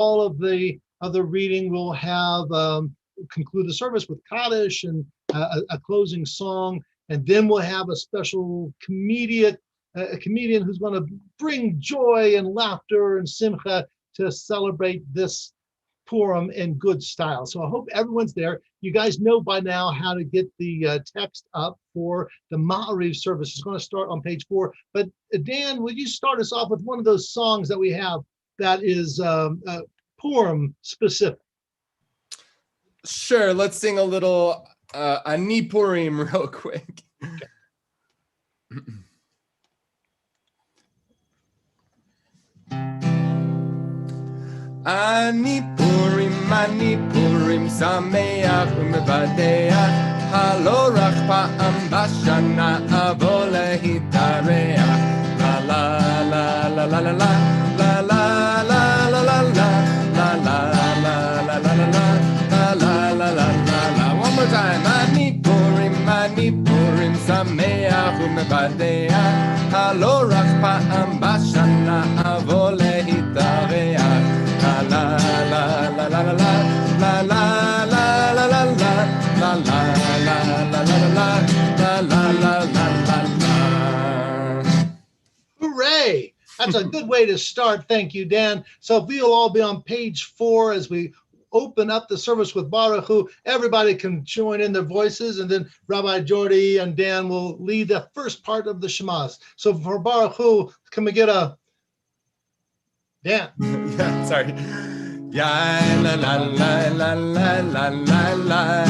all of the reading, we'll have conclude the service with Kaddish and a closing song, and then we'll have a special comedian who's going to bring joy and laughter and simcha to celebrate this Purim in good style. So I hope everyone's there. You guys know by now how to get the text up for the Ma'ariv service. It's going to start on page 4. But Dan, would you start us off with one of those songs that we have that is Purim specific? Sure. Let's sing a little Ani Purim real quick. Okay. Ani Purim, Sameach u'mevadeach, halo rach pa'am b'shana avo lehitareach. La la la la la la la la la la la la la la la la la la la. One more time. Ani Purim, Sameach u'mevadeach, halo rach pa'am b'shana avo lehitareach. La la la la la la la la la la la la la la la la la la. Hooray! That's a good way to start. Thank you, Dan. So if we'll all be on page 4 as we open up the service with Baruch Hu. Everybody can join in their voices, and then Rabbi Jordy and Dan will lead the first part of the Shemas. So for Baruch Hu, can we get a Dan? Yeah, sorry. Ya la la la la la la la la.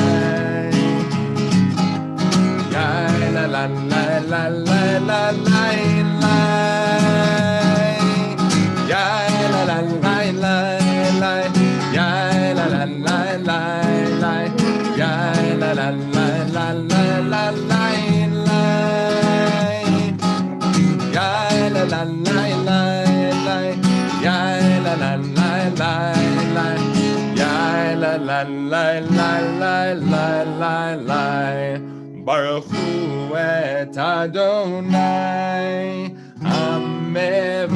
Ya la la la la la la la. Ya la la la la la. Ya la la la la la. Ya la la la la la la la. Ya la la la la. Ya la la la la la. Ya la la la la la la la la. Baruch Hu et Adonai Hamevorach.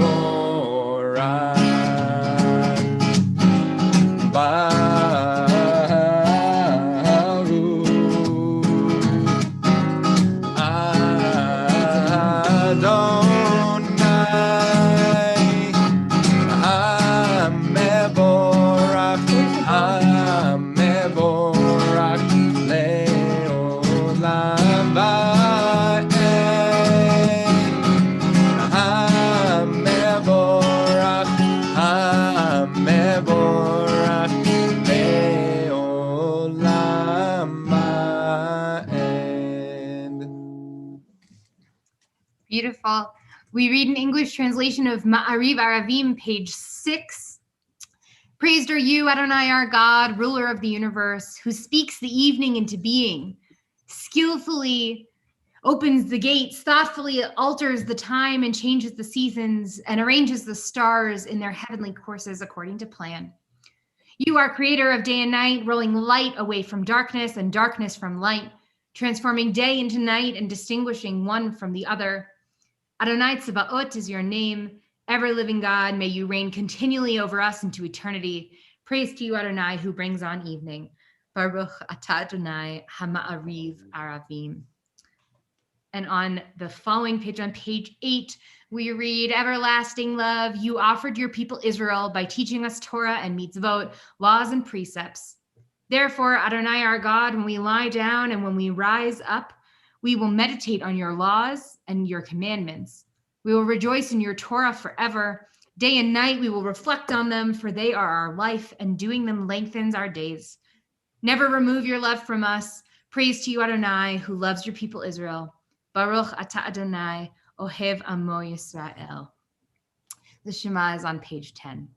Beautiful. We read an English translation of Ma'ariv Aravim, page 6. Praised are you, Adonai, our God, ruler of the universe, who speaks the evening into being, skillfully opens the gates, thoughtfully alters the time and changes the seasons, and arranges the stars in their heavenly courses according to plan. You are creator of day and night, rolling light away from darkness and darkness from light, transforming day into night and distinguishing one from the other. Adonai Tzebaot is your name. Ever-living God, may you reign continually over us into eternity. Praise to you, Adonai, who brings on evening. Baruch atah Adonai Hama'ariv Aravim. And on the following page, on page 8, we read, everlasting love, you offered your people Israel by teaching us Torah and mitzvot, laws and precepts. Therefore, Adonai our God, when we lie down and when we rise up, we will meditate on your laws and your commandments. We will rejoice in your Torah forever. Day and night we will reflect on them, for they are our life, and doing them lengthens our days. Never remove your love from us. Praise to you, Adonai, who loves your people Israel. Baruch atah Adonai, ohev amo Yisrael. The Shema is on page 10.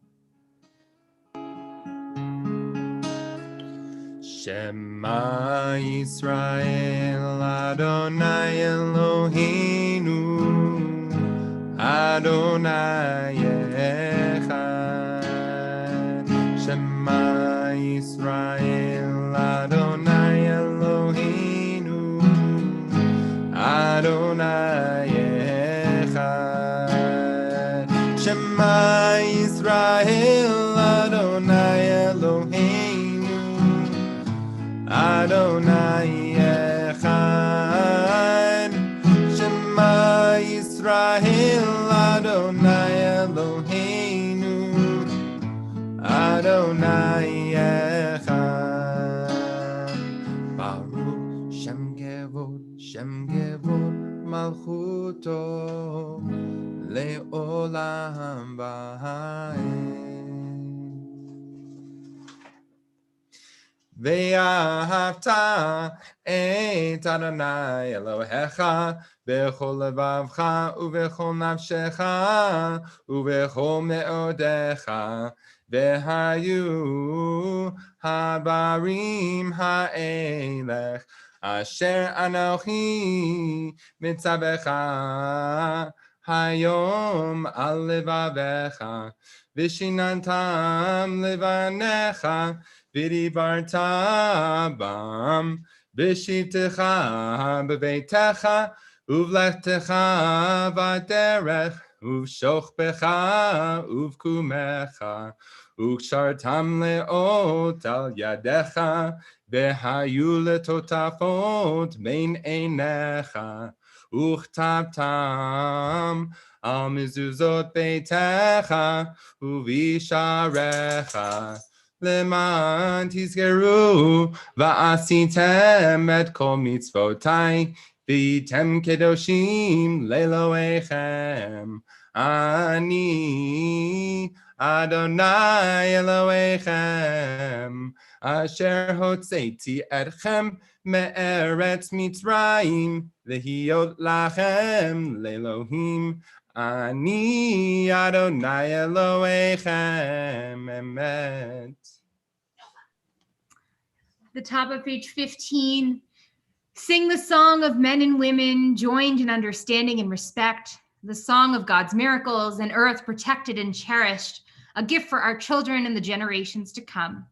Shema Yisrael, Adonai Eloheinu, Adonai Echad. Shema Yisrael, Adonai Eloheinu, Adonai Echad. Shema Yisrael, Adonai Adonai Echad. Baruch Shem Gevod Malchuto Le'olam Va'ed. Ve'ahavta et Adonai Elohecha b'chol levavcha u'b'chol nafshecha u'b'chol me'odecha ve'hayu habarim ha'elech asher anochi mitzavecha hayom al levavecha v'shinantam levanecha v'dibarta bam v'shivtecha b'beitecha uvlechtecha v'derech uv'shochbecha uv'kumecha uv'kshartam le'ot al yadecha v'hayu letotafot bein einecha uchtabtam al mezuzot beitecha uv'isharecha Leman tizgeru va'asitem et kol mitzvotai v'item kedoshim le'Elohechem. Ani Adonai Elohechem asher hotzeiti etchem me'eretz Mitzrayim v'hiyot lachem le'Elohim. Ani Adonai Elohechem emet. The top of page 15. Sing the song of men and women joined in understanding and respect, the song of God's miracles, an earth protected and cherished, a gift for our children and the generations to come.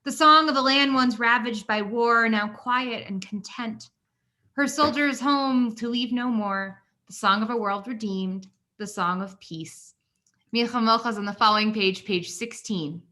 The song of a land once ravaged by war, now quiet and content. Her soldiers home to leave no more, the song of a world redeemed, the song of peace. Milcha Milcha is on the following page, page 16.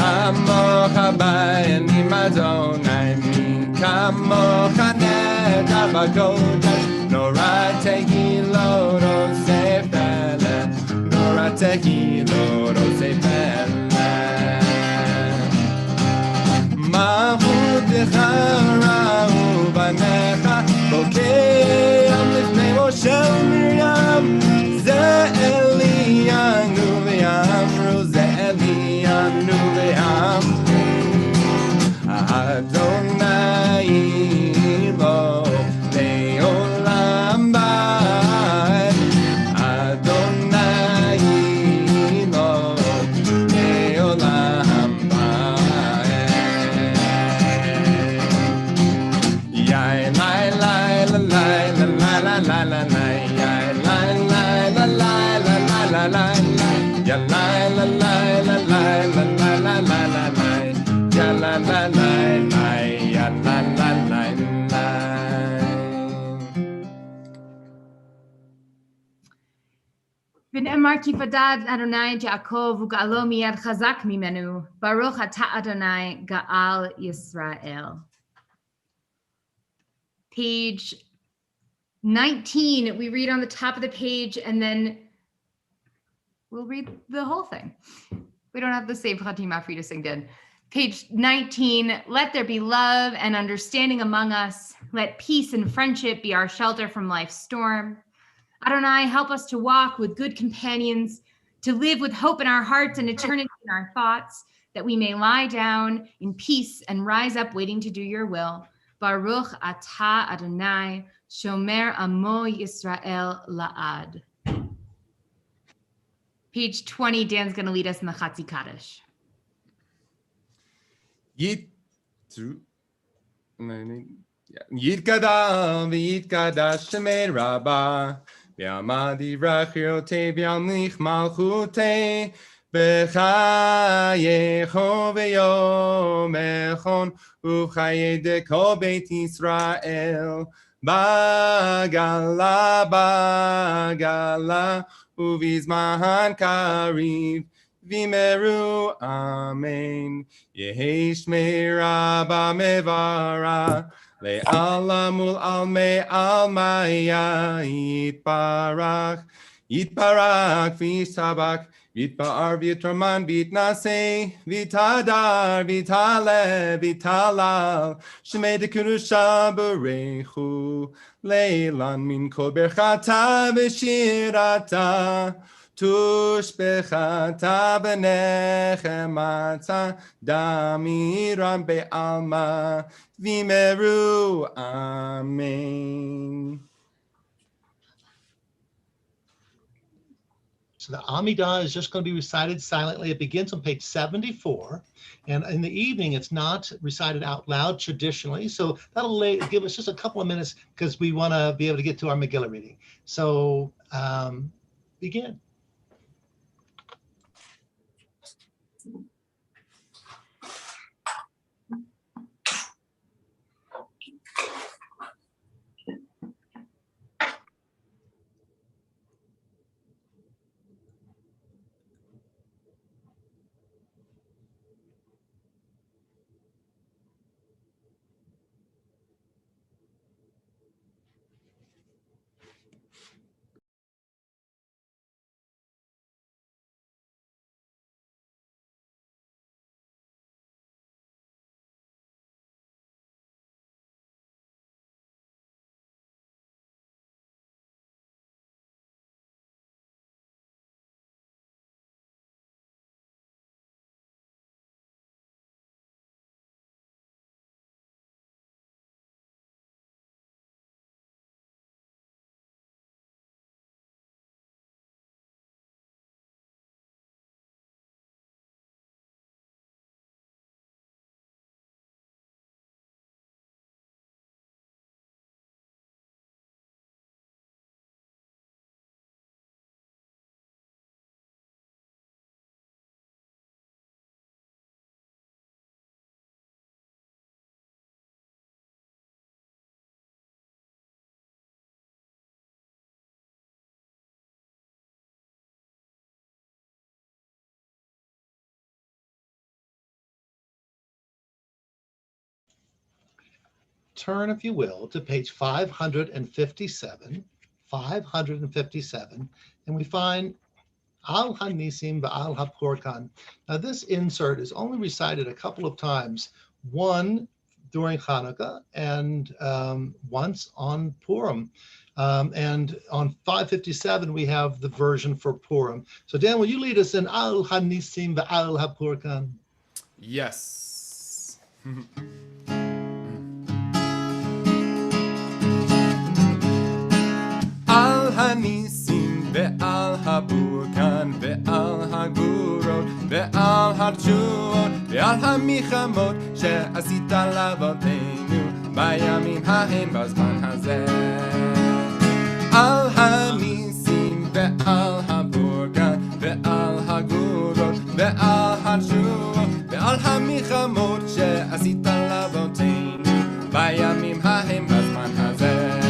Kamocha ba'anim Adonai, mi kamocha neder b'kodesh, nora tehilot osei pelech, nora tehilot osei pelech. Malchutecha ra'u banecha, bokeim lifnei Moshe u'Miriam, ze Eliyahu ve'amru, ze Eliyahu ve'amru, Adonai lo le'olam ba'ed, Adonai lo le'olam ba'ed. Yai lai lai la lai la lai la lai la lai, yai lai lai la lai la lai la lai, ya lai la lai la lai la lai la lai la lai, ya la la lai lai, ya la la lai lai. V'ne'emar ki fadad Adonai et Yaakov u'ga'alo miyad chazak mimenu, Baruch ata Adonai ga'al Yisrael. Page 19, we read on the top of the page and then we'll read the whole thing. We don't have the same Chatima for you to sing, Dan. Page 19, let there be love and understanding among us. Let peace and friendship be our shelter from life's storm. Adonai, help us to walk with good companions, to live with hope in our hearts and eternity in our thoughts, that we may lie down in peace and rise up waiting to do your will. Baruch atah Adonai, shomer amo Yisrael la'ad. Page 20, Dan's going to lead us in the Chatzi Kaddish. Yitkada v'yitkadash shemei rabba, v'yamad yivrach yotei v'yamlich malchutei, בחייכו ויומכון, ובחיי דכל בית ישראל, בגלה, ובזמן קריב, וימרו אמן. יהי שמירה במברה, לעלה מול עלמי עלמיה, יתברך וישתבח, ויתפאר ויתרומם ויתנשא, ויתהדר ויתהלל ויתהלל, שמי דקדושה ברכו, לעילן מן כל ברכתה ושירתה, תושבחתה ונחמתה, דמירם בעלמא, וימרו אמן. So the Amidah is just going to be recited silently. It begins on page 74. And in the evening, it's not recited out loud traditionally. So that'll give us just a couple of minutes because we want to be able to get to our Megillah reading. So begin. Turn, if you will, to page 557, and we find Al Hanisim Ba'al HaPurkan. Now, this insert is only recited a couple of times, one during Hanukkah and once on Purim. And on 557, we have the version for Purim. So, Dan, will you lead us in Al Hanisim Ba'al HaPurkan? Yes. Al hanisim ve'al haburkan ve'al hagurot ve'al harchuot ve'al hamichamot she'asita lavotenu bayamim hahem bazman hazeh. Al hanisim ve'al haburkan ve'al hagurot ve'al harchuot ve'al hamichamot she'asita lavotenu bayamim hahem bazman hazeh.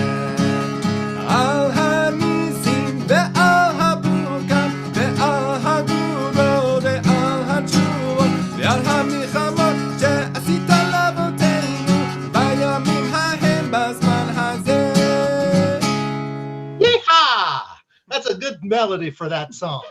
Al hanisim ve'al haburkan ve'al hagurot ve'al harchuot ve'al hamichamot she'asita lavotenu bayamim hahem bazman hazeh. Yeehaw! That's a good melody for that song.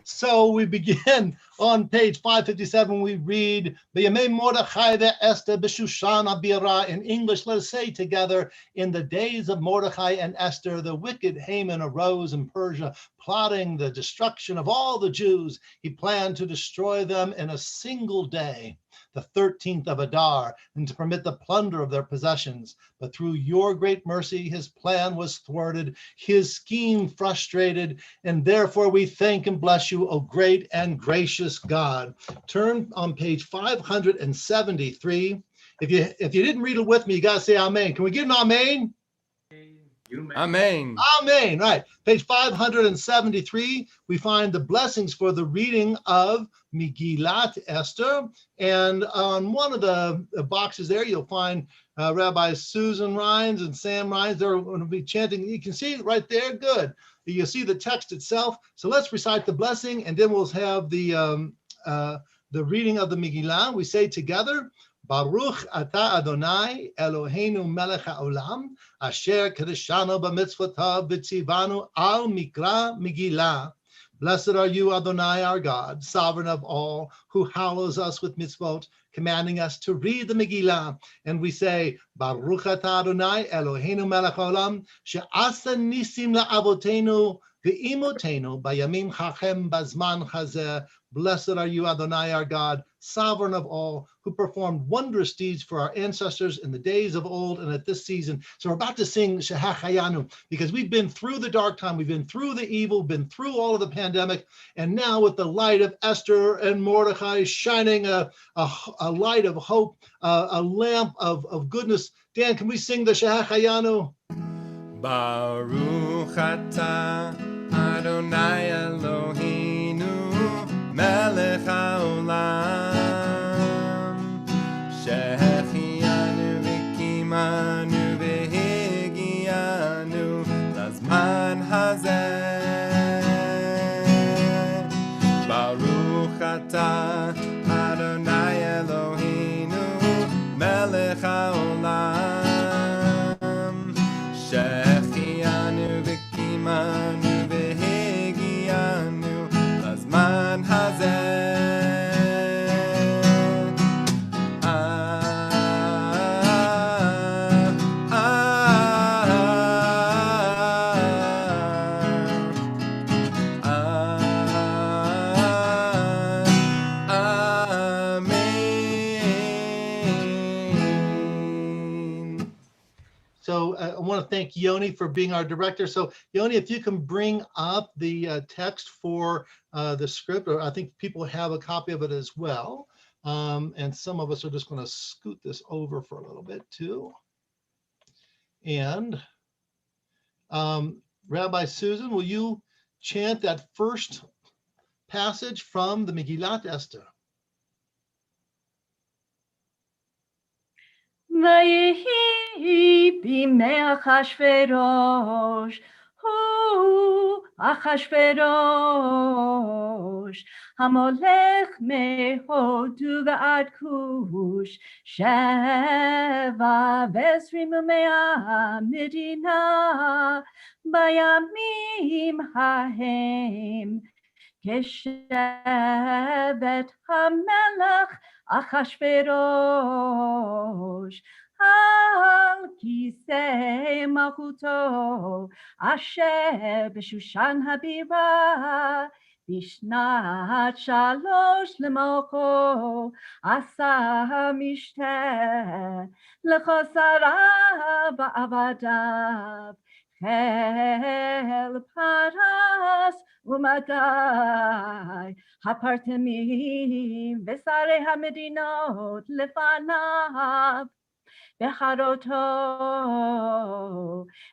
So we begin on page 557. We read B'yamei Mordechai ve'Esther b'Shushan ha'bira. In English, let us say together, in the days of Mordechai and Esther, the wicked Haman arose in Persia, plotting the destruction of all the Jews. He planned to destroy them in a single day, the 13th of Adar, and to permit the plunder of their possessions. But through your great mercy, his plan was thwarted, his scheme frustrated, and therefore we thank and bless you, O great and gracious God. Turn on page 573. If you didn't read it with me, you got to say amen. Can we get an amen? Amen. Amen. Right. Page 573, we find the blessings for the reading of Megillat Esther. And on one of the boxes there, you'll find Rabbi Susan Rhines and Sam Rhines. They're going to be chanting. You can see it right there. Good. You'll see the text itself. So let's recite the blessing, and then we'll have the reading of the Megillah. We say together, Baruch Ata Adonai Eloheinu Melech HaOlam Asher Kedeshanu B'mitzvotav V'tzivanu Al Mikra Megillah. Blessed are you, Adonai, our God, sovereign of all, who hallows us with mitzvot, commanding us to read the Megillah. And we say, Baruch Ata Adonai Eloheinu Melech HaOlam She'asa Nisim La'avotenu V'imotenu Bayamim Chachem Bazman Chazeh. Blessed are you, Adonai, our God, sovereign of all, who performed wondrous deeds for our ancestors in the days of old and at this season. So we're about to sing Shehachayanu because we've been through the dark time, we've been through the evil, been through all of the pandemic, and now with the light of Esther and Mordecai shining a light of hope, a lamp of goodness. Dan, can we sing the Shehachayanu? Baruch Ata Adonai Eloheinu Melech HaOlam Shechianu v'kimanu v'higianu Lazman hazeh Baruch Ata Adonai Eloheinu Melech HaOlam Shechianu v'kimanu v'higianu Lazman hazeh So I want to thank Yoni for being our director. So Yoni, if you can bring up the text for the script, or I think people have a copy of it as well. And some of us are just going to scoot this over for a little bit too. And Rabbi Susan, will you chant that first passage from the Megillat Esther? ויהי בימי אחשוורוש, הוא אחשוורוש, המולך מהודו ועד כוש, 27 מדינה, בימים ההם, כשבט המלך אחשוורוש, על כיסא מלכותו, אשר בשושן הבירה, בשנת 3 למלכו, עשה משתה לכל שריו ועבדיו, חיל פרס ומדי, הפרטמים ושרי המדינות לפניו, בחרותו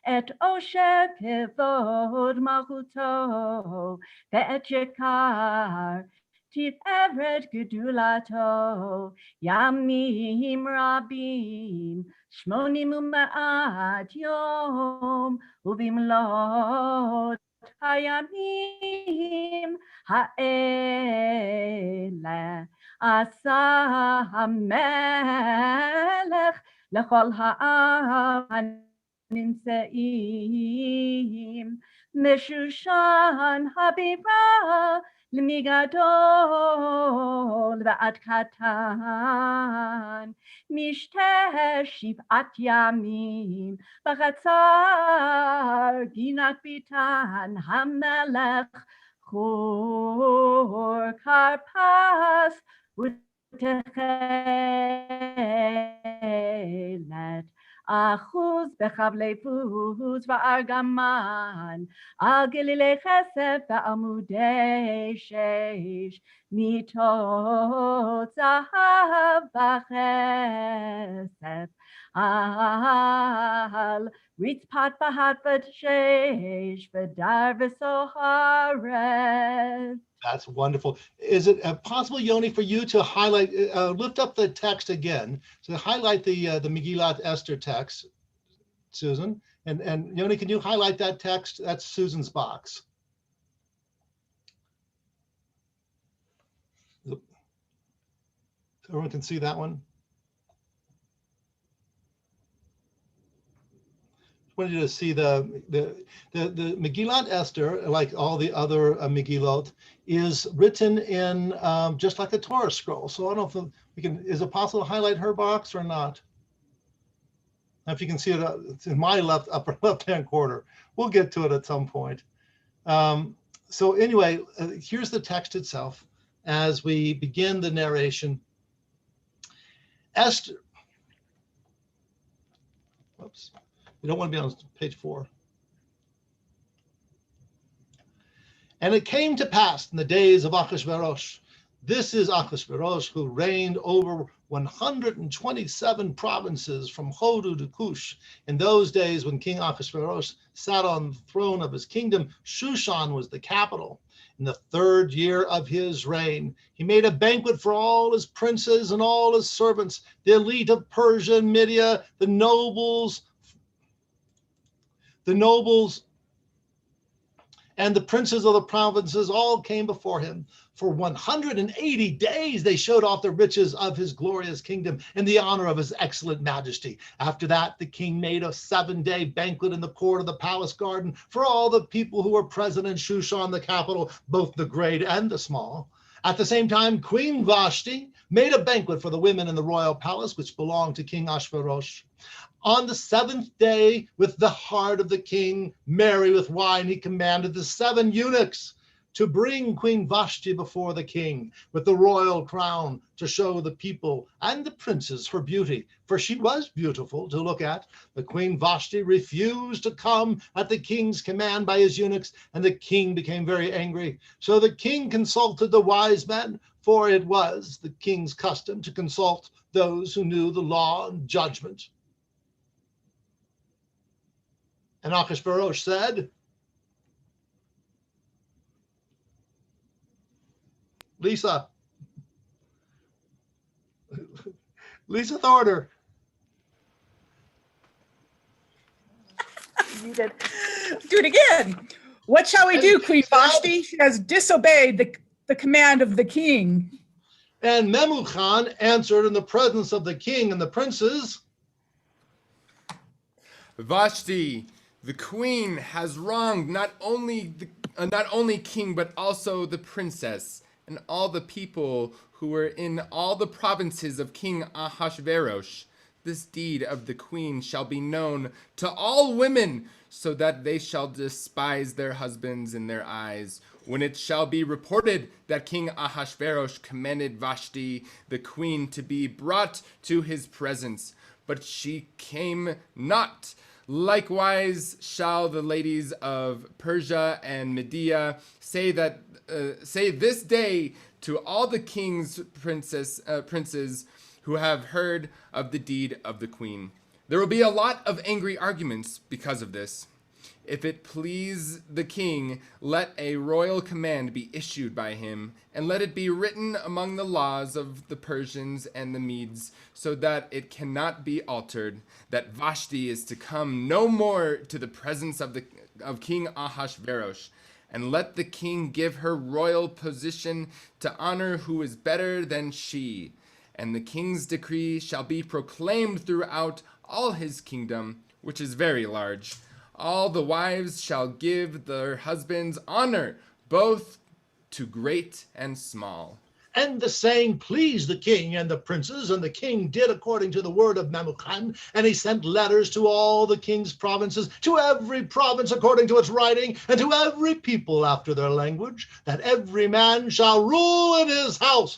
את עושר כבוד מלכותו, ואת יקר תפארת גדולתו, ימים רבים 800 יום, ובמלאת הימים האלה עשה המלך לכל העם הנמצאים משושן הבירה למגדול ועד קטן, משתה 7 ימים בחצר גינת ביתן המלך, חור כרפס ותכלת אחוז בחבלי פוז וארגמן, על גלילי כסף ועמודי שש, מיטות זהב וכסף על רצפת בהת ושש ודר וסוהרת. That's wonderful. Is it possible, Yoni, for you to highlight, lift up the text again, so highlight the Megillat Esther text, Susan, and Yoni, can you highlight that text? That's Susan's box. Everyone can see that one. I wanted you to see the Megillat Esther, like all the other Megillot, is written in just like a Torah scroll. So I don't know if we can. Is it possible to highlight her box or not? If you can see it, it's in my upper left-hand corner. We'll get to it at some point. So anyway, here's the text itself as we begin the narration. Esther. Whoops. We don't want to be on page 4. And it came to pass in the days of Achashverosh. This is Achashverosh, who reigned over 127 provinces from Hodu to Cush. In those days, when King Achashverosh sat on the throne of his kingdom, Shushan was the capital. In the 3rd year of his reign, he made a banquet for all his princes and all his servants, the elite of Persia and Media, the nobles and the princes of the provinces all came before him. For 180 days they showed off the riches of his glorious kingdom and the honor of his excellent majesty. After that, the king made a 7-day banquet in the court of the palace garden for all the people who were present in Shushan, the capital, both the great and the small. At the same time, Queen Vashti made a banquet for the women in the royal palace, which belonged to King Ahasuerus. On the 7th day, with the heart of the king merry with wine, he commanded the 7 eunuchs to bring Queen Vashti before the king with the royal crown, to show the people and the princes her beauty, for she was beautiful to look at. The Queen Vashti refused to come at the king's command by his eunuchs, and the king became very angry. So the king consulted the wise men, for it was the king's custom to consult those who knew the law and judgment. And Achashverosh said, Lisa Thorder. You did. Do it again. What shall we do, Queen Vashti? She has disobeyed the command of the king. And Memucan answered in the presence of the king and the princes, Vashti, the queen has wronged not only king, but also the princess and all the people who were in all the provinces of King Ahasuerus. This deed of the queen shall be known to all women, so that they shall despise their husbands in their eyes. When it shall be reported that King Ahasuerus commanded Vashti, the queen, to be brought to his presence, but she came not. Likewise shall the ladies of Persia and Media say this day to all the king's princes who have heard of the deed of the queen. There will be a lot of angry arguments because of this. If it please the king, let a royal command be issued by him, and let it be written among the laws of the Persians and the Medes, so that it cannot be altered, that Vashti is to come no more to the presence of King Ahasuerus. And let the king give her royal position to honor who is better than she. And the king's decree shall be proclaimed throughout all his kingdom, which is very large. All the wives shall give their husbands honor, both to great and small. And the saying pleased the king and the princes, and the king did according to the word of Memucan, and he sent letters to all the king's provinces, to every province according to its writing, and to every people after their language, that every man shall rule in his house,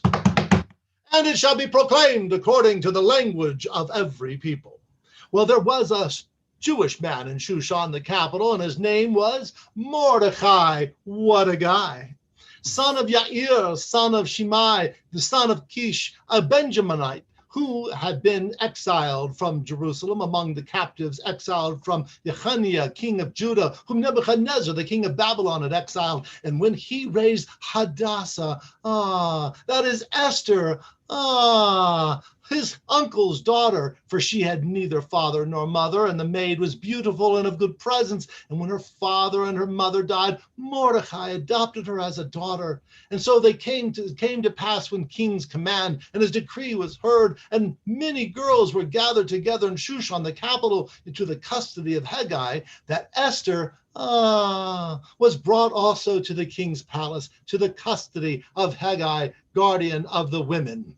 and it shall be proclaimed according to the language of every people. Well, there was a Jewish man in Shushan, the capital, and his name was Mordecai. What a guy. son of Yair, son of Shimei, the son of Kish, a Benjaminite, who had been exiled from Jerusalem among the captives, exiled from Jechaniah, king of Judah, whom Nebuchadnezzar, the king of Babylon, had exiled. And when he raised Hadassah, that is Esther, his uncle's daughter, for she had neither father nor mother, and the maid was beautiful and of good presence. And when her father and her mother died, Mordecai adopted her as a daughter. And so they came to pass when king's command and his decree was heard, and many girls were gathered together in Shushan, the capital, into the custody of Haggai, that Esther was brought also to the king's palace, to the custody of Haggai, guardian of the women.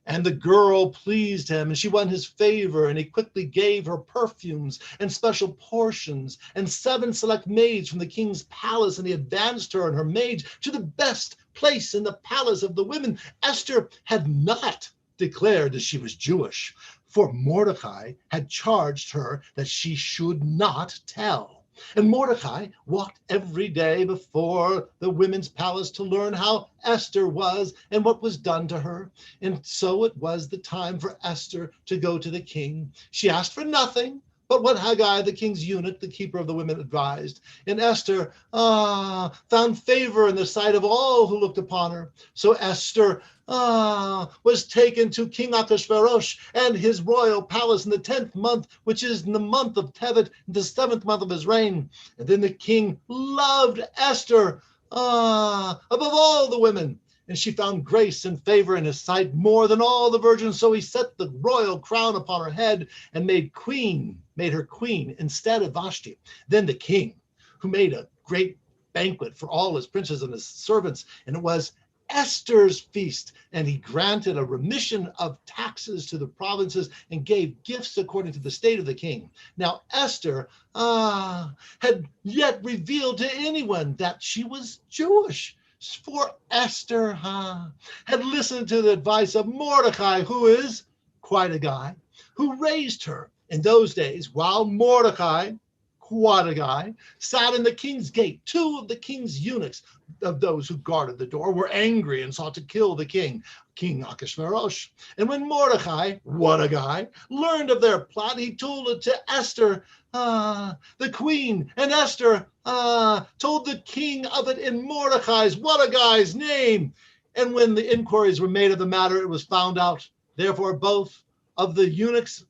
And the girl pleased him, and she won his favor, and he quickly gave her perfumes and special portions and 7 select maids from the king's palace, and he advanced her and her maids to the best place in the palace of the women. Esther had not declared that she was Jewish, for Mordecai had charged her that she should not tell. And Mordecai walked every day before the women's palace to learn how Esther was and what was done to her. And so it was the time for Esther to go to the king. She asked for nothing but what Haggai, the king's eunuch, the keeper of the women, advised. And Esther found favor in the sight of all who looked upon her. So Esther was taken to King Achashverosh and his royal palace in the 10th month, which is in the month of Tevet, the 7th month of his reign. And then the king loved Esther above all the women, and she found grace and favor in his sight more than all the virgins. So he set the royal crown upon her head and made her queen instead of Vashti. Then the king, who made a great banquet for all his princes and his servants, and it was Esther's feast, and he granted a remission of taxes to the provinces and gave gifts according to the state of the king. Now Esther had yet revealed to anyone that she was Jewish, for Esther had listened to the advice of Mordecai, who is quite a guy, who raised her in those days while Mordecai, quite a guy, sat in the king's gate. 2 of the king's eunuchs, of those who guarded the door, were angry and sought to kill the king, King Achashverosh. And when Mordecai, what a guy, learned of their plot, he told it to Esther, the queen, and Esther told the king of it in Mordecai's, what a guy's, name. And when the inquiries were made of the matter, it was found out. Therefore, both of the eunuchs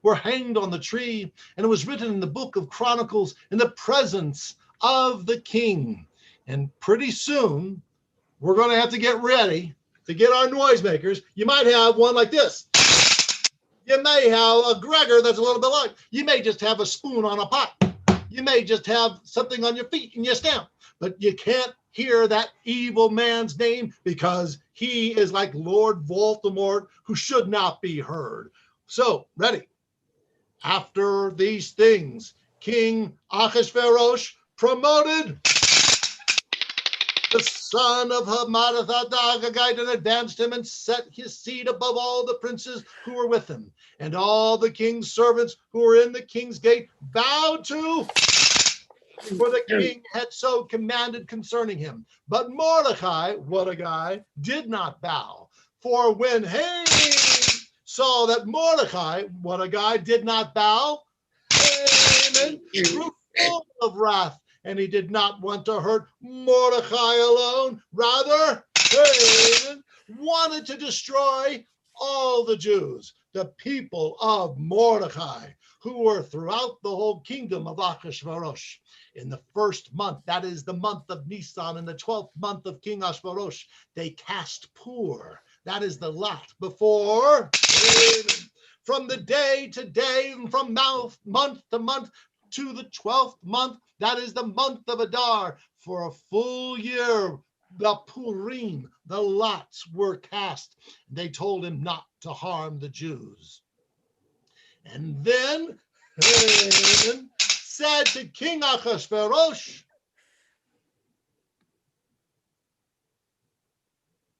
were hanged on the tree, and it was written in the book of Chronicles in the presence of the king. And pretty soon, we're going to have to get ready to get our noisemakers. You might have one like this. You may have a Gregor that's a little bit like. You may just have a spoon on a pot. You may just have something on your feet and you stamp. But you can't hear that evil man's name because he is like Lord Voldemort, who should not be heard. So, ready. After these things, King Achashverosh promoted the son of Hammedatha Agagite and advanced him and set his seat above all the princes who were with him. And all the king's servants who were in the king's gate bowed to, for the king had so commanded concerning him. But Mordecai, what a guy, did not bow. For when Haman saw that Mordecai, what a guy, did not bow, Haman grew full of wrath, and he did not want to hurt Mordecai alone. Rather, Haman wanted to destroy all the Jews, the people of Mordecai, who were throughout the whole kingdom of Achashverosh. In the 1st month, that is the month of Nisan, in the 12th month of King Ahasuerus, they cast Pur, that is the lot, before Haman. From the day to day, and from month to month, to the 12th month, that is the month of Adar, for a full year, the Purim, the lots were cast. They told him not to harm the Jews. And then Haman said to King Ahasuerus,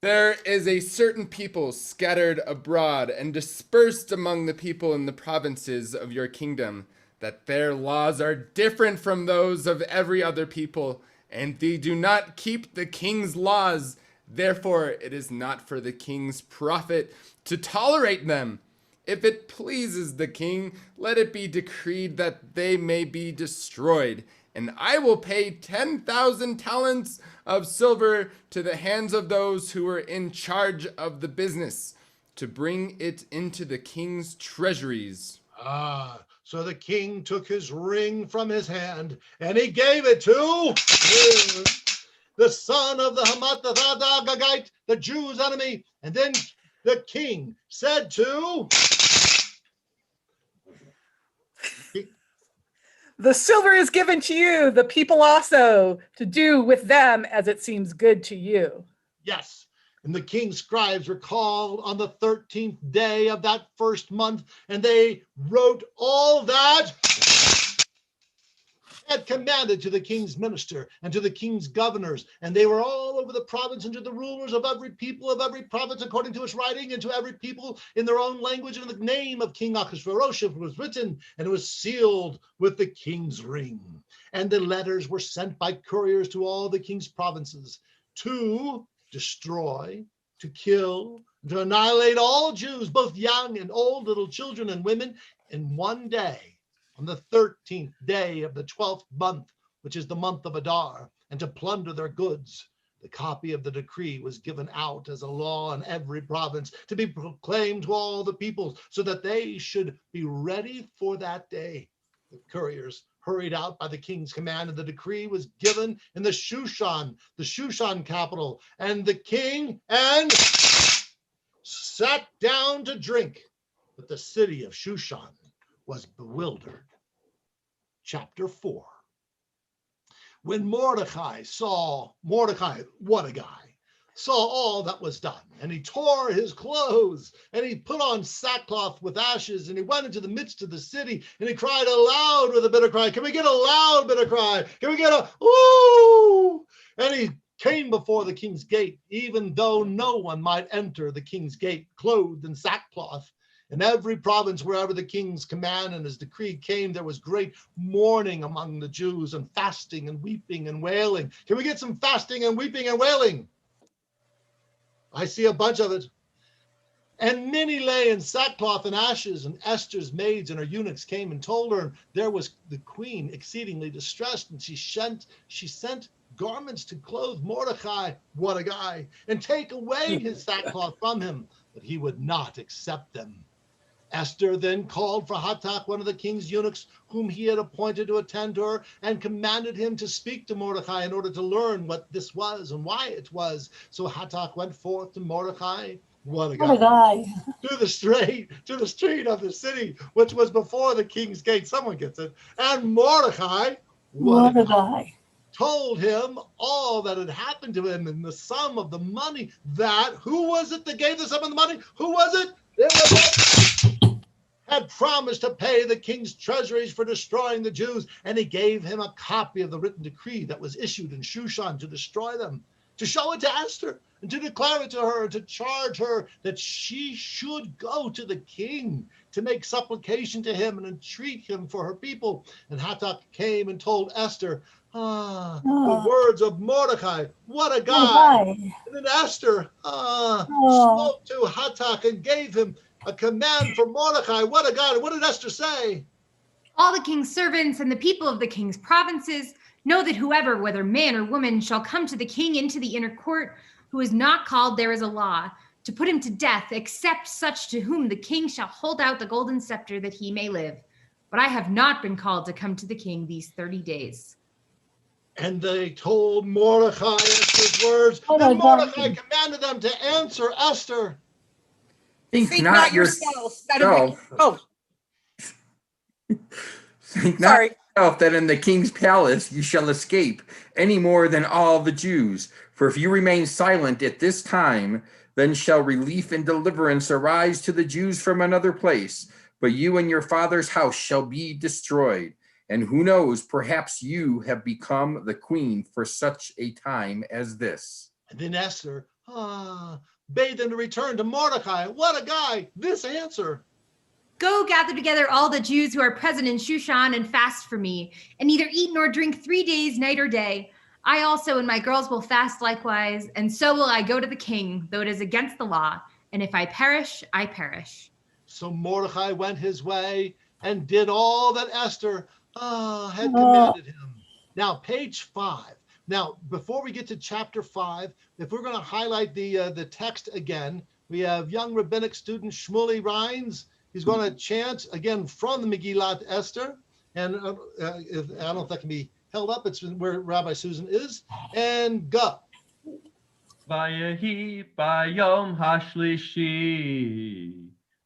there is a certain people scattered abroad and dispersed among the people in the provinces of your kingdom, that their laws are different from those of every other people, and they do not keep the king's laws. Therefore, it is not for the king's profit to tolerate them. If it pleases the king, let it be decreed that they may be destroyed, and I will pay 10,000 talents of silver to the hands of those who are in charge of the business, to bring it into the king's treasuries. So the king took his ring from his hand, and he gave it to the son of the Hamathathagagite, the Jews' enemy. And then the king said to The silver is given to you, the people also, to do with them as it seems good to you. yes. And the king's scribes were called on the 13th day of that first month, and they wrote all that had commanded to the king's minister and to the king's governors. And they were all over the province, and to the rulers of every people of every province according to its writing, and to every people in their own language. And the name of King Ahasuerus was written, and it was sealed with the king's ring. And the letters were sent by couriers to all the king's provinces to destroy, to kill, to annihilate all Jews, both young and old, little children and women, in one day, on the 13th day of the 12th month, which is the month of Adar, and to plunder their goods. The copy of the decree was given out as a law in every province to be proclaimed to all the peoples, so that they should be ready for that day. The couriers hurried out by the king's command, and the decree was given in the Shushan capital. And the king and sat down to drink, but the city of Shushan was bewildered. Chapter 4. When Mordecai, what a guy, saw all that was done, and he tore his clothes, and he put on sackcloth with ashes, and he went into the midst of the city, and he cried aloud with a bitter cry. Can we get a loud bitter cry? Can we get a ooh? And he came before the king's gate, even though no one might enter the king's gate clothed in sackcloth. In every province, wherever the king's command and his decree came, there was great mourning among the Jews, and fasting and weeping and wailing. Can we get some fasting and weeping and wailing? I see a bunch of it. And many lay in sackcloth and ashes, and Esther's maids and her eunuchs came and told her. And there was the queen exceedingly distressed, and she sent garments to clothe Mordecai, what a guy, and take away his sackcloth from him, but he would not accept them. Esther then called for Hatak, one of the king's eunuchs, whom he had appointed to attend to her, and commanded him to speak to Mordecai in order to learn what this was and why it was. So Hatak went forth to Mordecai, what a guy, to the street of the city, which was before the king's gate. Someone gets it. And Mordecai, what a guy, told him all that had happened to him, and the sum of the money that, who was it that gave the sum of the money? Who was it? It was had promised to pay the king's treasuries for destroying the Jews, and he gave him a copy of the written decree that was issued in Shushan to destroy them, to show it to Esther, and to declare it to her, and to charge her that she should go to the king to make supplication to him and entreat him for her people. And Hatak came and told Esther, the words of Mordecai, what a guy. And then Esther spoke to Hatak and gave him a command for Mordecai, what a guy. What did Esther say? All the king's servants and the people of the king's provinces know that whoever, whether man or woman, shall come to the king into the inner court, who is not called there is a law, to put him to death, except such to whom the king shall hold out the golden scepter that he may live. But I have not been called to come to the king these 30 days. And they told Mordecai Esther's words, and Mordecai commanded them to answer Esther. Think not yourself. Think not yourself that in the king's palace you shall escape any more than all the Jews. For if you remain silent at this time, then shall relief and deliverance arise to the Jews from another place. But you and your father's house shall be destroyed. And who knows, perhaps you have become the queen for such a time as this. And then Esther bade them to return to Mordecai. What a guy, this answer. Go gather together all the Jews who are present in Shushan and fast for me, and neither eat nor drink 3 days, night or day. I also and my girls will fast likewise, and so will I go to the king, though it is against the law. And if I perish, I perish. So Mordecai went his way and did all that Esther had commanded him. Now, page 5. Now, before we get to chapter 5, if we're going to highlight the text again, we have young rabbinic student Shmuley Rhines. He's going to chant again from the Megillat Esther. And I don't know if that can be held up. It's where Rabbi Susan is. And go. Vayehi bayom hashlishi,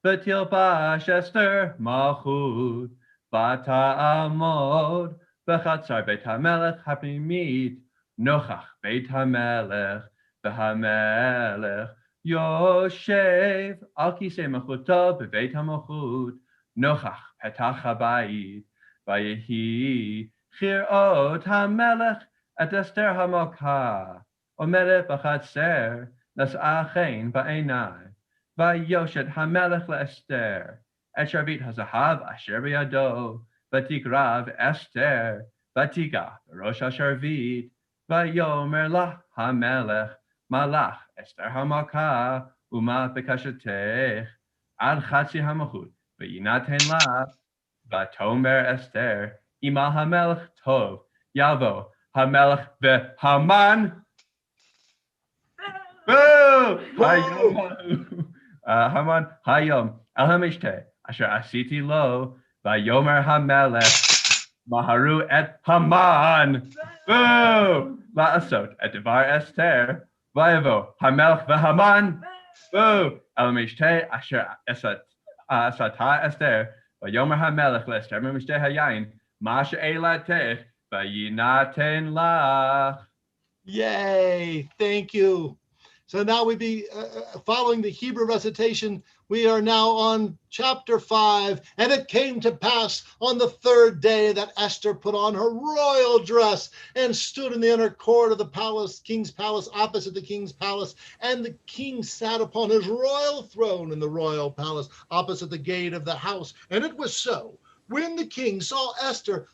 v'tilbash Esther malchut, v'ta'amod b'chatzar beit hamelech hapnimit, nochach beit hamelech, v'hamelech yoshev al kisei malchuto b'beit hamalchut, nochach petach habayit, vayehi chirot hamelech et Esther hamalka. Omeret b'chatzer nas'achein ba'enai, vayoshet hamelech le'Esther, et sharvit hazahav asher b'yado, v'tikrav Esther, v'tiga b'rosh hasharvit, vayomer lah hamelech, malach Esther hamalka, uma b'kashetech, ad chatzi hamalchut, v'yinaten lah, v'tomer Esther, ima hamelech tov, yavo hamelech v'haman, Haman hayom el hamishte asher asiti lo vayomer hamelech maharu et Haman la'asot et devar Esther vayavo hamelech v'Haman el hamishte asher asata Esther vayomer hamelech le'Esther mishte hayayin masha elatech vayinaten lach. Yay, thank you. So now we be following the Hebrew recitation. We are now on chapter 5. And it came to pass on the 3rd day that Esther put on her royal dress and stood in the inner court of the palace, king's palace, opposite the king's palace. And the king sat upon his royal throne in the royal palace, opposite the gate of the house. And it was so, when the king saw Esther,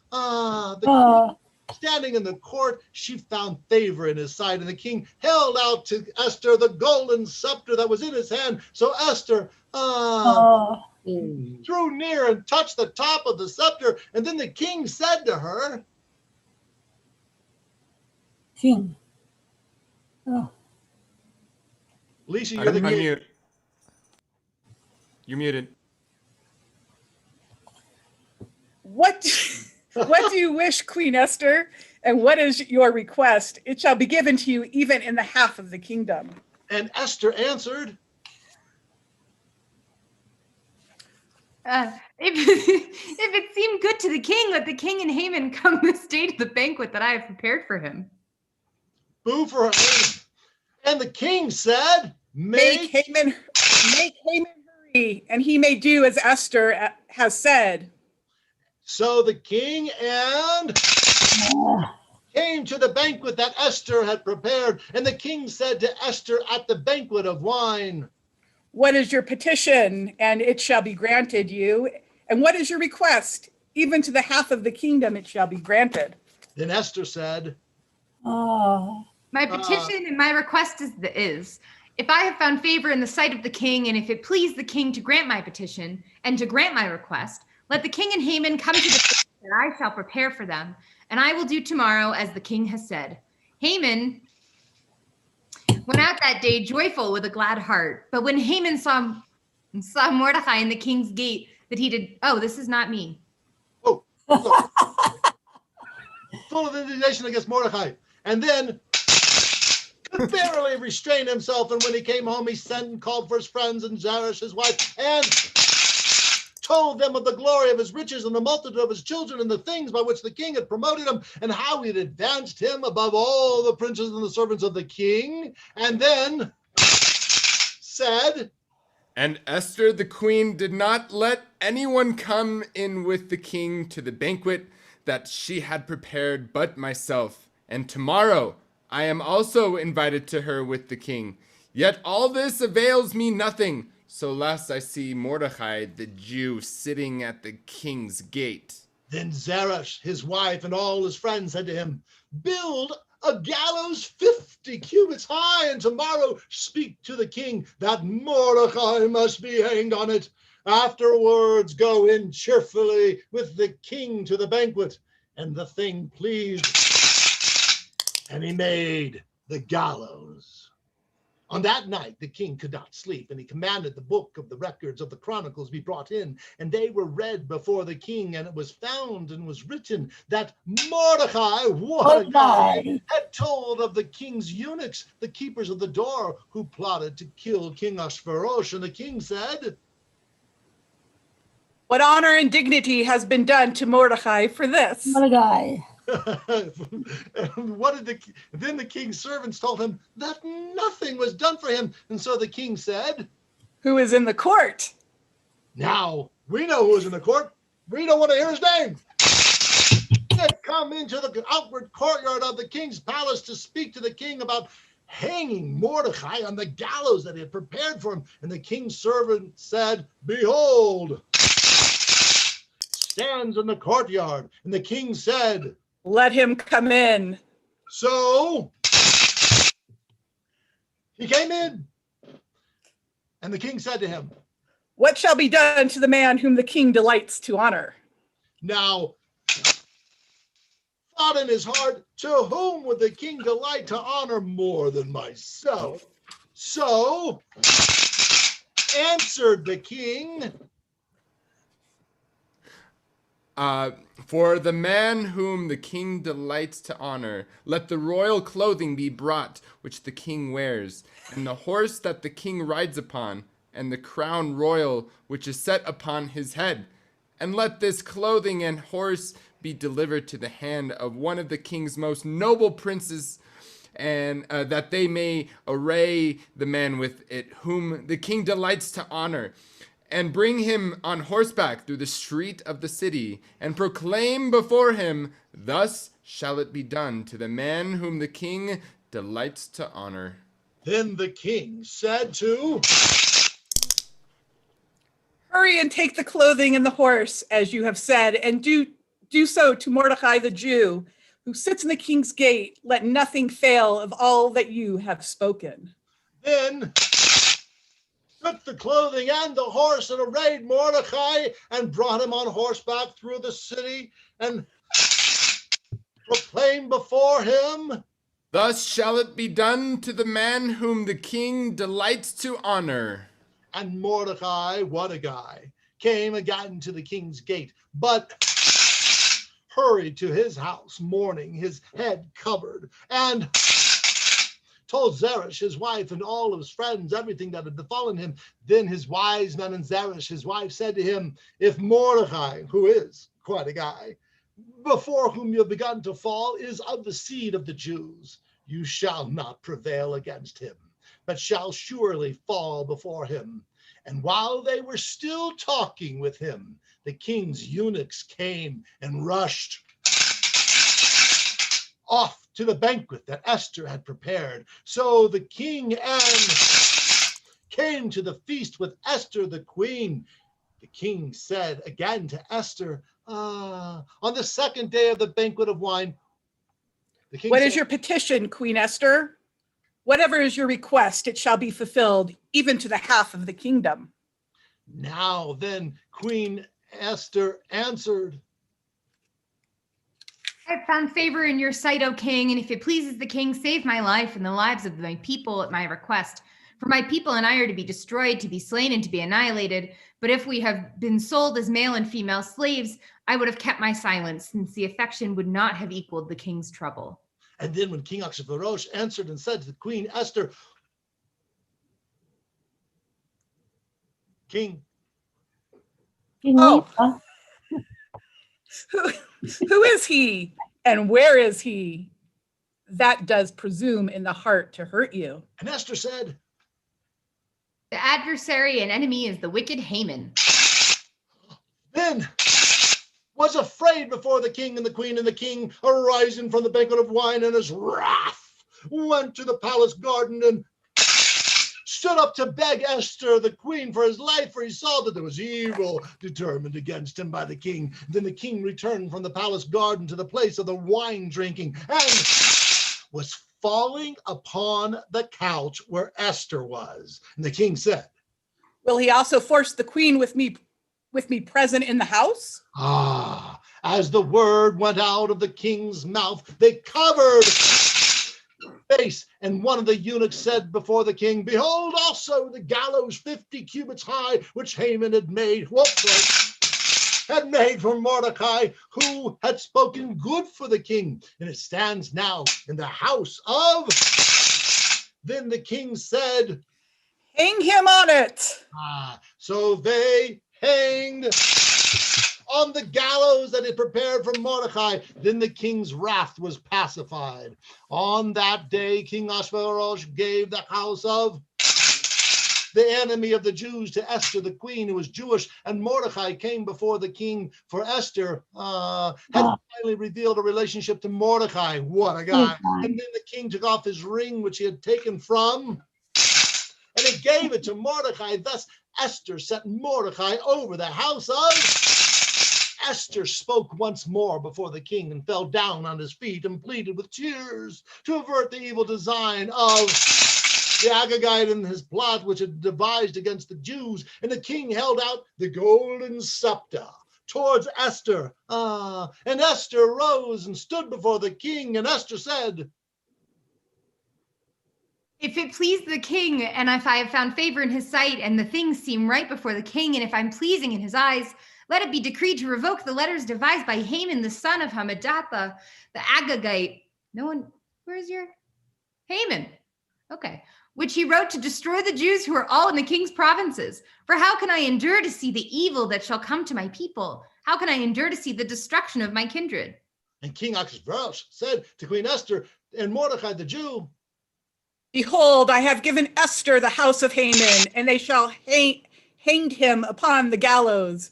standing in the court, she found favor in his sight. And the king held out to Esther the golden scepter that was in his hand. So Esther drew near and touched the top of the scepter. And then the king said to her, King. Lisa, you're the king. Unmute. You're muted. What do you wish, Queen Esther? And what is your request? It shall be given to you even in the half of the kingdom. And Esther answered, If it seemed good to the king, let the king and Haman come this day to the banquet that I have prepared for him. boo for Haman. And the king said, Make Haman hurry, and he may do as Esther has said. So the king and came to the banquet that Esther had prepared. And the king said to Esther at the banquet of wine, What is your petition? And it shall be granted you. And what is your request? Even to the half of the kingdom it shall be granted. Then Esther said, My petition and my request is, if I have found favor in the sight of the king, and if it please the king to grant my petition and to grant my request, let the king and Haman come to the feast that I shall prepare for them, and I will do tomorrow as the king has said. Haman went out that day joyful with a glad heart. But when Haman saw Mordecai in the king's gate, that he did, this is not me. full of indignation against Mordecai. And then could barely restrain himself. And when he came home, he sent and called for his friends and Zeresh, his wife, and told them of the glory of his riches and the multitude of his children and the things by which the king had promoted him and how he had advanced him above all the princes and the servants of the king. And then said, And Esther the queen did not let anyone come in with the king to the banquet that she had prepared but myself. And tomorrow I am also invited to her with the king. Yet all this avails me nothing, so lest I see Mordecai the Jew sitting at the king's gate. Then Zeresh, his wife, and all his friends said to him, Build a gallows 50 cubits high, and tomorrow speak to the king that Mordecai must be hanged on it. Afterwards go in cheerfully with the king to the banquet. And the thing pleased, and he made the gallows. On that night, the king could not sleep, and he commanded the book of the records of the chronicles be brought in, and they were read before the king, and it was found and was written that Mordecai, what a guy, had told of the king's eunuchs, the keepers of the door, who plotted to kill King Ahasuerus. And the king said, What honor and dignity has been done to Mordecai for this? Mordecai. Then the king's servants told him that nothing was done for him. And so the king said, Who is in the court? Now we know who is in the court. We don't want to hear his name. They come into the outward courtyard of the king's palace to speak to the king about hanging Mordecai on the gallows that he had prepared for him. And the king's servant said, Behold, stands in the courtyard. And the king said, Let him come in. So he came in, and the king said to him, What shall be done to the man whom the king delights to honor? Now, thought in his heart, to whom would the king delight to honor more than myself? So answered the king, For the man whom the king delights to honor, let the royal clothing be brought which the king wears, and the horse that the king rides upon, and the crown royal which is set upon his head. And let this clothing and horse be delivered to the hand of one of the king's most noble princes, and that they may array the man with it whom the king delights to honor, and bring him on horseback through the street of the city, and proclaim before him, Thus shall it be done to the man whom the king delights to honor. Then the king said to, Hurry and take the clothing and the horse, as you have said, and do so to Mordecai the Jew, who sits in the king's gate. Let nothing fail of all that you have spoken. Then took the clothing and the horse and arrayed Mordecai and brought him on horseback through the city and proclaimed before him, Thus shall it be done to the man whom the king delights to honor. And Mordecai, what a guy, came again to the king's gate, but hurried to his house, mourning, his head covered, and told Zeresh, his wife, and all of his friends everything that had befallen him. Then his wise men and Zeresh, his wife, said to him, If Mordecai, who is quite a guy, before whom you have begun to fall, is of the seed of the Jews, you shall not prevail against him, but shall surely fall before him. And while they were still talking with him, the king's eunuchs came and rushed off to the banquet that Esther had prepared. So the king came to the feast with Esther the queen. The king said again to Esther, on the second day of the banquet of wine, the king What said, is your petition, Queen Esther? Whatever is your request, it shall be fulfilled, even to the half of the kingdom. Now then, Queen Esther answered, I have found favor in your sight, O king, and if it pleases the king, save my life and the lives of my people at my request. For my people and I are to be destroyed, to be slain, and to be annihilated. But if we have been sold as male and female slaves, I would have kept my silence, since the affection would not have equaled the king's trouble. And then when King Ahasuerus answered and said to the Queen Esther, King, Oh. Who is he and where is he? That does presume in the heart to hurt you. and Esther said, The adversary and enemy is the wicked Haman. then was afraid before the king and the king arising from the banquet of wine in his wrath, went to the palace garden and stood up to beg Esther, the queen, for his life, for he saw that there was evil determined against him by the king. Then the king returned from the palace garden to the place of the wine drinking, and was falling upon the couch where Esther was. And the king said, Will he also force the queen with me present in the house? As the word went out of the king's mouth, they covered face. And one of the eunuchs said before the king, behold also the gallows 50 cubits high, which Haman had made for Mordecai, who had spoken good for the king, and it stands now in the house of. Then the king said, hang him on it. So they hanged on the gallows that he prepared for Mordecai. Then the king's wrath was pacified. On that day, King Ahasuerus gave the house of the enemy of the Jews to Esther, the queen, who was Jewish, and Mordecai came before the king, for Esther had finally revealed a relationship to Mordecai. What a guy. And then the king took off his ring, which he had taken from, and he gave it to Mordecai. Thus Esther set Mordecai over the house of. Esther spoke once more before the king and fell down on his feet and pleaded with tears to avert the evil design of the Agagite and his plot which had devised against the Jews. And the king held out the golden scepter towards Esther. And Esther rose and stood before the king, and Esther said, if it please the king, and if I have found favor in his sight, and the things seem right before the king, and if I'm pleasing in his eyes, let it be decreed to revoke the letters devised by Haman, the son of Hammedatha, the Agagite. Where's your Haman? Okay. Which he wrote to destroy the Jews who are all in the king's provinces. For how can I endure to see the evil that shall come to my people? How can I endure to see the destruction of my kindred? And King Ahasuerus said to Queen Esther and Mordecai the Jew, behold, I have given Esther the house of Haman, and they shall hang him upon the gallows,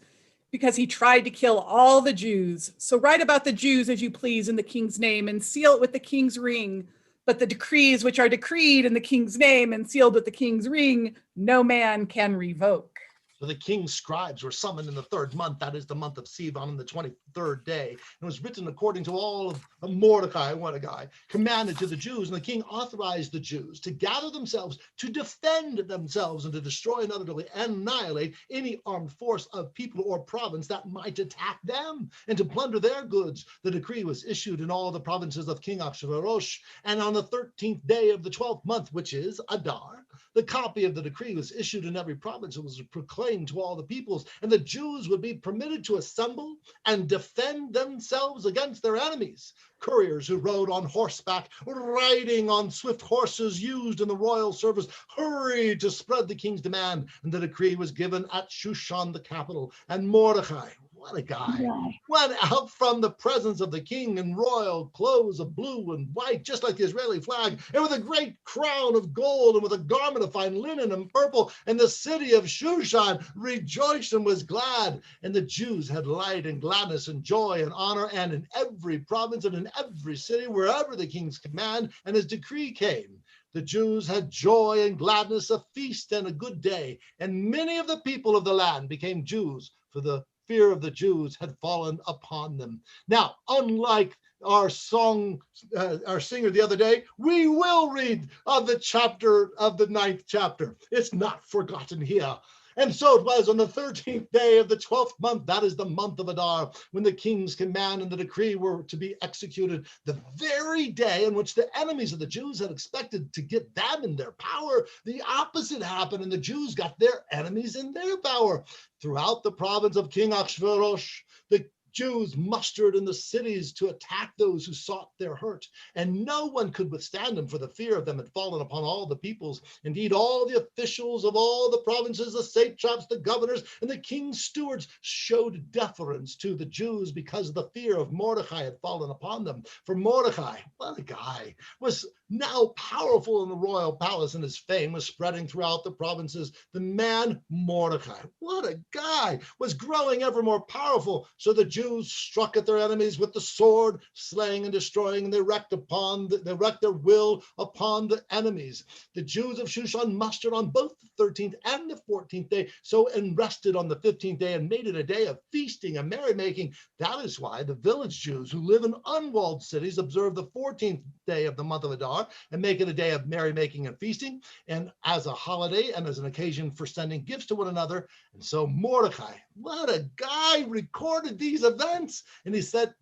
because he tried to kill all the Jews. So write about the Jews as you please in the king's name, and seal it with the king's ring. But the decrees which are decreed in the king's name and sealed with the king's ring, no man can revoke. So the king's scribes were summoned in the 3rd month, that is the month of Sivan, on the 23rd day. And it was written according to all of Mordecai, what a guy, commanded to the Jews. And the king authorized the Jews to gather themselves, to defend themselves, and to destroy and utterly annihilate any armed force of people or province that might attack them, and to plunder their goods. The decree was issued in all the provinces of King Ahasuerus. And on the 13th day of the 12th month, which is Adar, the copy of the decree was issued in every province. It was proclaimed to all the peoples, and the Jews would be permitted to assemble and defend themselves against their enemies. Couriers who rode on horseback, riding on swift horses used in the royal service, hurried to spread the king's demand, and the decree was given at Shushan, the capital. And Mordecai, what a guy, went out from the presence of the king in royal clothes of blue and white, just like the Israeli flag, and with a great crown of gold, and with a garment of fine linen and purple. And the city of Shushan rejoiced and was glad. And the Jews had light and gladness and joy and honor, and in every province and in every city, wherever the king's command and his decree came, the Jews had joy and gladness, a feast and a good day. And many of the people of the land became Jews, for the fear of the Jews had fallen upon them. Now, unlike our singer the other day, we will read of the chapter of the 9th chapter. It's not forgotten here. And so it was on the 13th day of the 12th month, that is the month of Adar, when the king's command and the decree were to be executed, the very day in which the enemies of the Jews had expected to get them in their power. The opposite happened, and the Jews got their enemies in their power. Throughout the province of King Ahasuerus, the Jews mustered in the cities to attack those who sought their hurt, and no one could withstand them, for the fear of them had fallen upon all the peoples. Indeed, all the officials of all the provinces, the satraps, the governors, and the king's stewards showed deference to the Jews, because the fear of Mordecai had fallen upon them. For Mordecai, what a guy, was now powerful in the royal palace, and his fame was spreading throughout the provinces. The man Mordecai, what a guy, was growing ever more powerful. So the Jews struck at their enemies with the sword, slaying and destroying, and they wreaked their will upon the enemies. The Jews of Shushan mustered on both the 13th and the 14th day, and rested on the 15th day, and made it a day of feasting and merrymaking. That is why the village Jews who live in unwalled cities observe the 14th day of the month of Adar and make it a day of merrymaking and feasting, and as a holiday and as an occasion for sending gifts to one another. And so Mordecai, what a guy, recorded these events, and he sent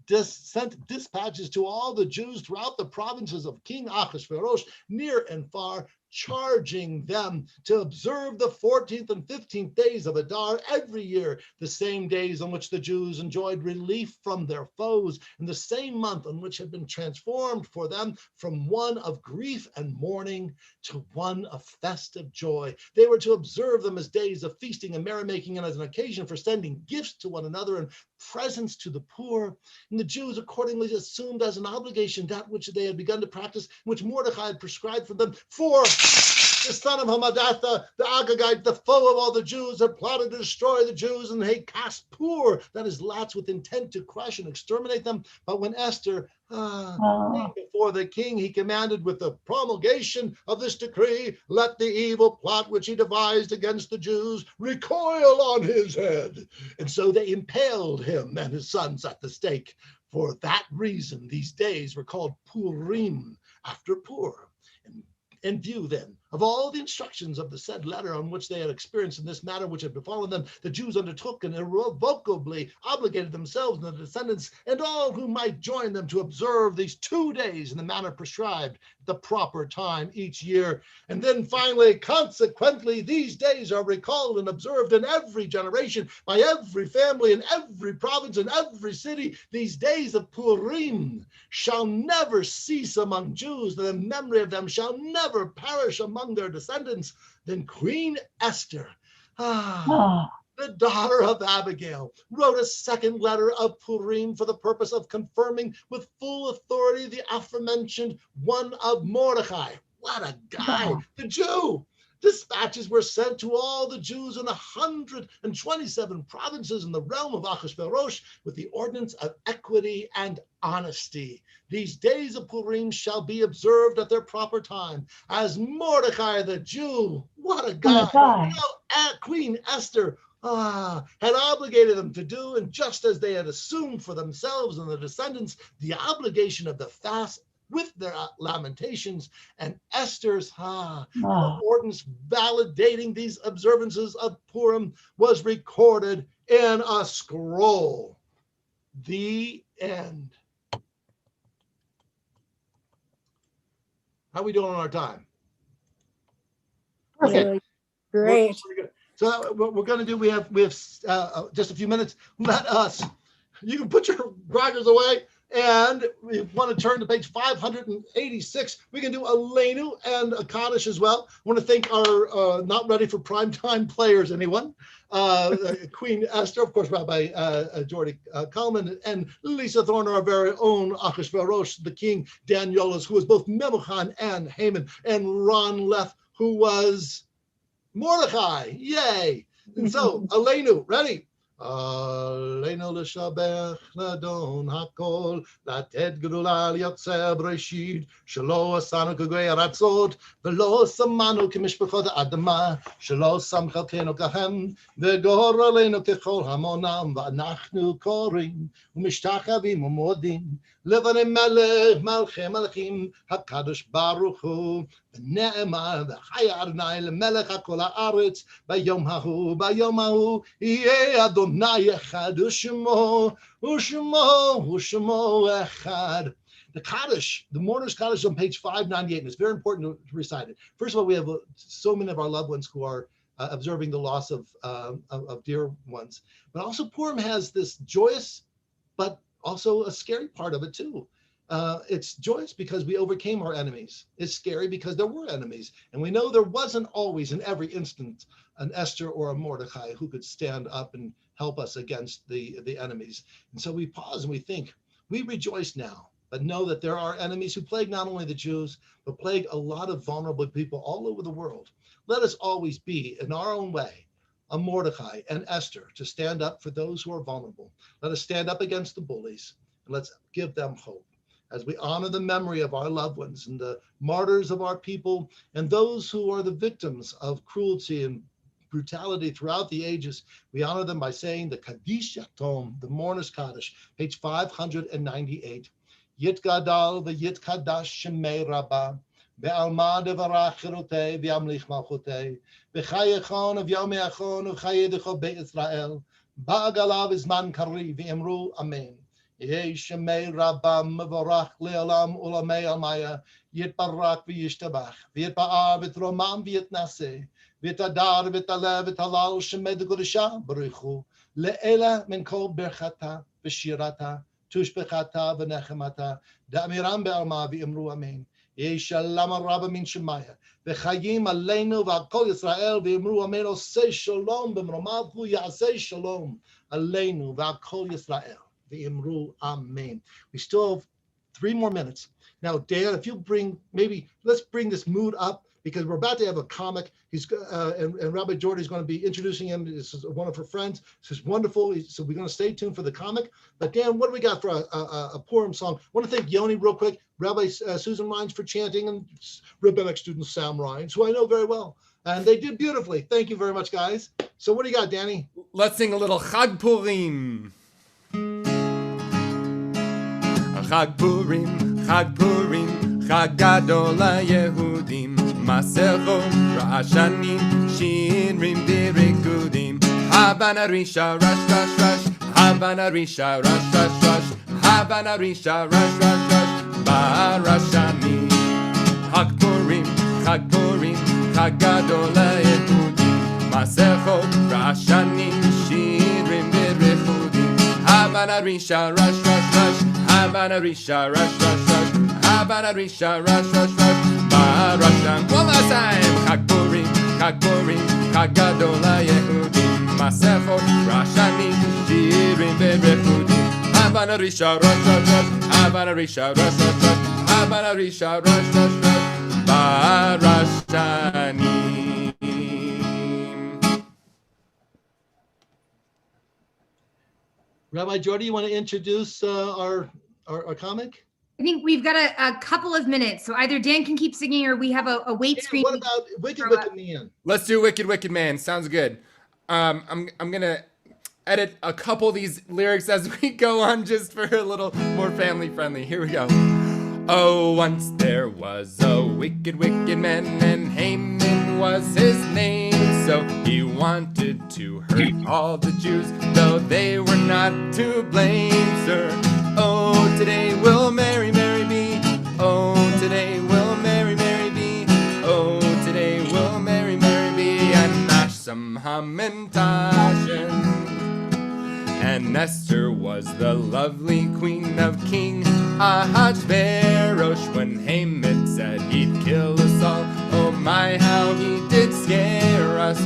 dispatches to all the Jews throughout the provinces of King Ahasuerus, near and far, charging them to observe the 14th and 15th days of Adar every year, the same days on which the Jews enjoyed relief from their foes, and the same month on which had been transformed for them from one of grief and mourning to one of festive joy. They were to observe them as days of feasting and merrymaking, and as an occasion for sending gifts to one another and presents to the poor. And the Jews accordingly assumed as an obligation that which they had begun to practice, which Mordecai had prescribed for them. For the son of Hamadatha, the Agagite, the foe of all the Jews, had plotted to destroy the Jews, and they cast Pur, that is lots, with intent to crush and exterminate them. But when Esther came before the king, he commanded, with the promulgation of this decree, let the evil plot which he devised against the Jews recoil on his head. And so they impaled him and his sons at the stake. For that reason, these days were called Purim, after Pur. In view, then, of all the instructions of the said letter on which they had experienced in this matter which had befallen them, the Jews undertook and irrevocably obligated themselves and the descendants and all who might join them to observe these 2 days in the manner prescribed at the proper time each year. And then finally, consequently, these days are recalled and observed in every generation by every family in every province and every city. These days of Purim shall never cease among Jews, and the memory of them shall never perish among their descendants. Then Queen Esther, the daughter of Abigail, wrote a second letter of Purim for the purpose of confirming with full authority the aforementioned one of Mordecai. What a guy, the Jew. Dispatches were sent to all the Jews in 127 provinces in the realm of Ahasuerus with the ordinance of equity and honesty. These days of Purim shall be observed at their proper time, as Mordecai the Jew, what a guy, Queen Esther had obligated them to do, and just as they had assumed for themselves and the descendants the obligation of the fast with their lamentations, and Esther's ordinance validating these observances of Purim was recorded in a scroll. The end. How are we doing on our time? Okay. Great. So what we're going to do, we have just a few minutes. You can put your grinders away. And we want to turn to page 586. We can do a Aleinu and a Kaddish as well. I want to thank our not ready for primetime players, anyone? Queen Esther, of course, Rabbi Jordy Kalman, and Lisa Thorne, our very own Ahasuerus, the king, Dan Yolis, who was both Memucan and Haman, and Ron Leth, who was Mordecai. Yay! And so, Aleinu, ready? Aleinu l'shabech l'adon hakol לתת גדולה ליוצר בראשית שלא עשנו כגוי ארצות ולא שמנו כמשפחות האדמה שלא שם חלקנו כהם וגור עלינו ככל המונם ואנחנו קוראים ומשתחווים ומודים לבני מלך מלכי מלכים הקדוש ברוך הוא ונאמר וחי אדוני למלך כל הארץ ביום ההוא יהיה אדוני אחד ושמו echad. The Kaddish, the mourner's Kaddish on page 598, and it's very important to recite it. First of all, we have so many of our loved ones who are observing the loss of dear ones. But also Purim has this joyous, but also a scary part of it too. It's joyous because we overcame our enemies. It's scary because there were enemies. And we know there wasn't always in every instant an Esther or a Mordecai who could stand up and help us against the enemies. And so we pause and we think, we rejoice now, but know that there are enemies who plague not only the Jews, but plague a lot of vulnerable people all over the world. Let us always be, in our own way, a Mordecai and Esther to stand up for those who are vulnerable. Let us stand up against the bullies, and let's give them hope. As we honor the memory of our loved ones and the martyrs of our people and those who are the victims of cruelty and brutality throughout the ages, we honor them by saying the Kaddish Yatom, the Mourner's Kaddish, page 598. Yit Gadal v'yit Kadash Shemei Rabbah, Be'alma devarach chirotei v'yamlich malchotei, B'chayechon of Yomei Achon u'chayedecho be'Israel, Ba'agalav izman kari v'imru Amen. Yeh Shemei Rabbah mevorach le'olam ulamei almaya, Yitbarak v'yishtabach, V'yitba'ar v'tromam v'yitnaseh, V'tadar v'talev v'talal Shemei d'Kodesha Baruchu, Le'ela min kol berchata v'shirata, Tushbechata v'nechemata, Da'amiram be'alma v'imru Amen. Yeh shalom rabba min shemaya, v'chayim aleinu v'akol Yisrael v'imru Amen. Osei shalom b'mromadchu ya'asei shalom aleinu v'akol Yisrael v'imru Amen. We still have 3 more minutes. Now, Dan, if you let's bring this mood up, because we're about to have a comic. He's and Rabbi Jordan is going to be introducing him. This is one of her friends. This is wonderful. So we're going to stay tuned for the comic. But Dan, what do we got for a Purim song? I want to thank Yoni real quick, Rabbi Susan Rhines for chanting, and rabbinic student Sam Rhines, who I know very well. And they did beautifully. Thank you very much, guys. So what do you got, Danny? Let's sing a little Chag Purim. Chag Purim, Chag Purim, Chag Gadol HaYehudim. Masechot Ra'ashanim Shirim V'Rikudim Havana Risha Rash Rash Rash Havana Risha Rash Rash Rash Havana Risha Rash Rash Rash Barashani Chag Purim Chag Purim Chag Gadol HaYehudim Masechot Ra'ashanim Shirim V'Rikudim Havana Risha Rash Rash Rash Havana Risha Rash Rash Rash Havana Risha Rash Rash Rash Barasham. One last time. Chag Purim, Chag Purim, Chag Gadol HaYehudim. Masechot Rashanim Shirim V'Rechudim. Havana Risha Rosh Rosh Rosh. Havana Risha Rosh Rosh Rosh. Havana Risha Rosh Rosh Rosh. Barashanim. Rabbi Jordan, you want to introduce our comic? I think we've got a couple of minutes, so either Dan can keep singing or we have a wait screen. What about Wicked Wicked Man? Let's do Wicked Wicked Man. Sounds good. I'm gonna edit a couple of these lyrics as we go on, just for a little more family friendly. Here we go. Oh, once there was a wicked wicked man, and Haman was his name. So he wanted to hurt all the Jews, though they were not to blame, sir. Oh, today will Mary, Mary be. Oh, today will Mary, Mary be. Oh, today will Mary, Mary be. And Nasham Hamantashen. And Esther was the lovely queen of King Ahasuerus. When Haman said he'd kill us all, oh my, how he did scare us.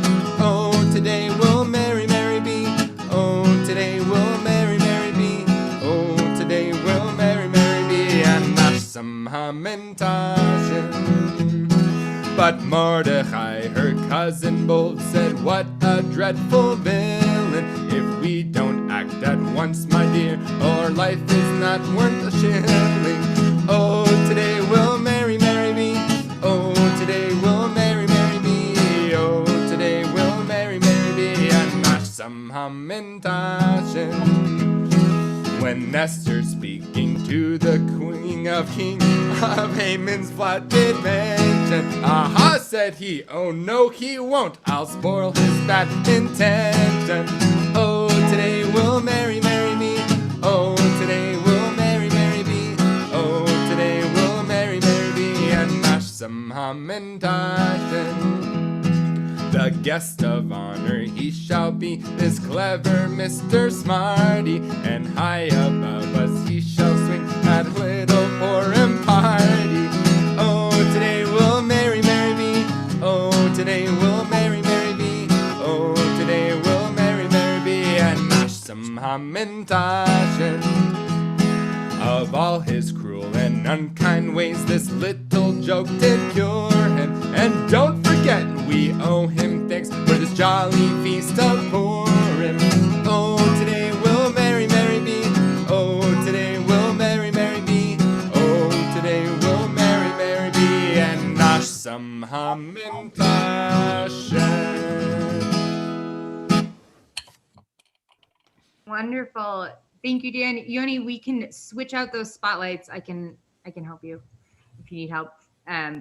Oh, today will Mary, Mary be. Oh, today will Mary, Mary be. Oh, today will Mary, Mary be. And Nasham Hamantashen. But Mordecai, her cousin bold, said, what a dreadful villain. If we don't act at once, my dear, our life is not worth a shilling. Oh, today will Mary, Mary be. Oh, today will Mary, Mary be. Oh, today will Mary, Mary be. And Nasham Hamantashen. When Esther, speaking to the queen of King of Haman's plot, did mention, aha, said he, oh no he won't, I'll spoil his bad intention. Oh, today will Mary, Mary be. Oh, today will Mary, Mary be. Oh, today will Mary, Mary be. And Nasham Hamantashen. The guest of honor he shall be, this clever Mr. Smarty, and high above us he shall swing at little Purim party. Oh, today will Mary, Mary be. Oh, today will Mary, Mary be. Oh, today will Mary, Mary be. And Nasham Hamantashen. Of all his cruel and unkind ways, this little joke did cure him. And don't forget forget we owe him thanks for this jolly feast of Purim. Oh, today we'll merry, merry be. Oh, today we'll merry, merry be. Oh, today we'll merry, merry be. And nash some hamin passion. Wonderful. Thank you, Dan. Yoni, we can switch out those spotlights. I can help you if you need help.